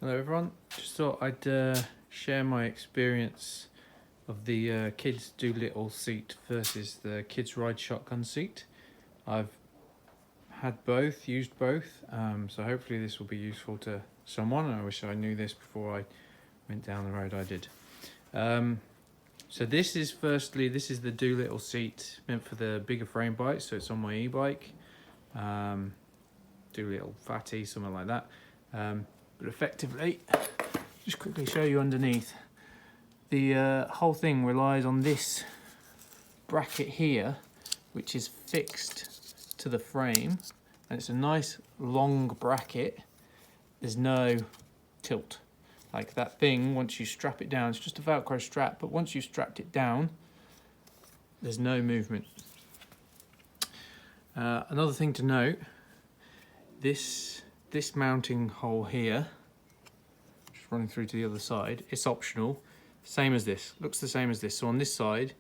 Hello everyone, just thought I'd share my experience of the Kids Do Little seat versus the Kids Ride Shotgun seat. I've had both, used both, so hopefully this will be useful to someone. I wish I knew this before I went down the road I did. So this is the Do Little seat, meant for the bigger frame bike, so it's on my e-bike. Do Little Fatty, something like that. But effectively, just quickly show you underneath, the whole thing relies on this bracket here, which is fixed to the frame, and it's a nice long bracket. There's no tilt. Like that thing, once you strap it down, it's just a Velcro strap, but once you've strapped it down, there's no movement. Another thing to note, this mounting hole here, just running through to the other side, it's optional, same as this, looks the same as this. So on this side,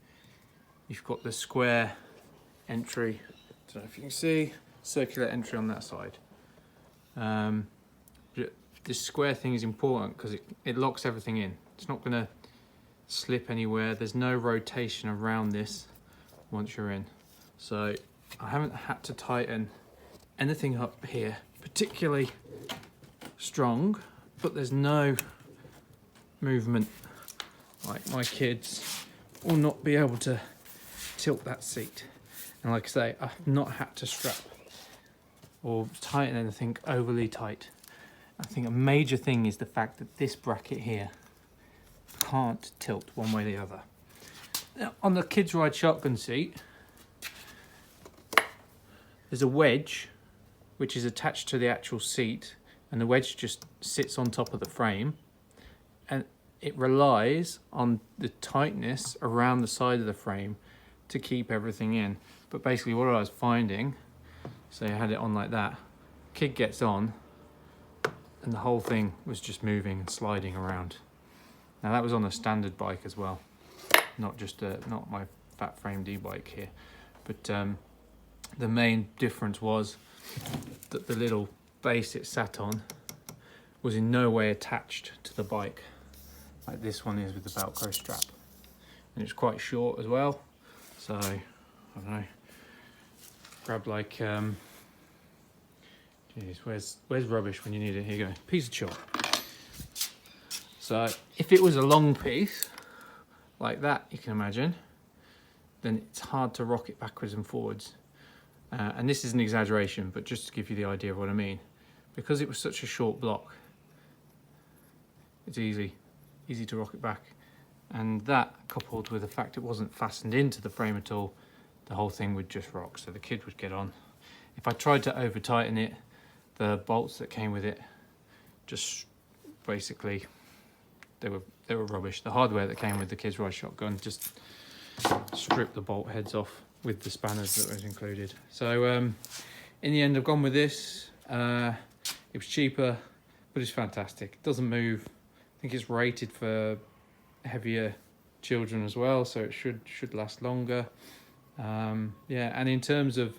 you've got the square entry, I don't know if you can see, circular entry on that side. This square thing is important because it locks everything in. It's not going to slip anywhere. There's no rotation around this once you're in. So I haven't had to tighten anything up here particularly strong, but there's no movement. Like, my kids will not be able to tilt that seat. And like I say, I've not had to strap or tighten anything overly tight. I think a major thing is the fact that this bracket here can't tilt one way or the other. Now, on the Kids Ride Shotgun seat, there's a wedge which is attached to the actual seat, and the wedge just sits on top of the frame, and it relies on the tightness around the side of the frame to keep everything in. But basically what I was finding, so I had it on like that, kid gets on and the whole thing was just moving and sliding around. Now that was on a standard bike as well, not my fat framed e-bike here, but the main difference was that the little base it sat on was in no way attached to the bike like this one is with the Velcro strap, and it's quite short as well. So I don't know, grab like geez, where's rubbish when you need it? Here you go, piece of chalk. So if it was a long piece like that, you can imagine, then it's hard to rock it backwards and forwards. And this is an exaggeration, but just to give you the idea of what I mean. Because it was such a short block, it's easy to rock it back. And that, coupled with the fact it wasn't fastened into the frame at all, the whole thing would just rock, so the kid would get on. If I tried to over tighten it, the bolts that came with it, just basically, they were rubbish. The hardware that came with the Kids Ride Shotgun just stripped the bolt heads off with the spanners that was included. So in the end I've gone with this. It was cheaper, but it's fantastic. It doesn't move. I think it's rated for heavier children as well, so it should last longer. Yeah, and in terms of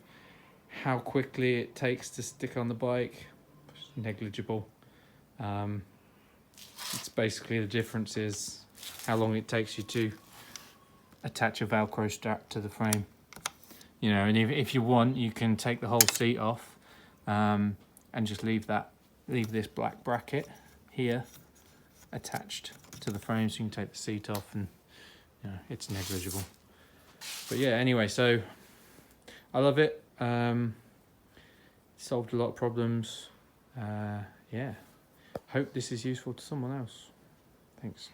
how quickly it takes to stick on the bike, it's negligible. It's basically, the difference is how long it takes you to attach a Velcro strap to the frame. You know, and if you want, you can take the whole seat off and just leave this black bracket here attached to the frame, so you can take the seat off, and you know, it's negligible. But yeah, anyway, so I love it. Solved a lot of problems. Yeah, hope this is useful to someone else. Thanks.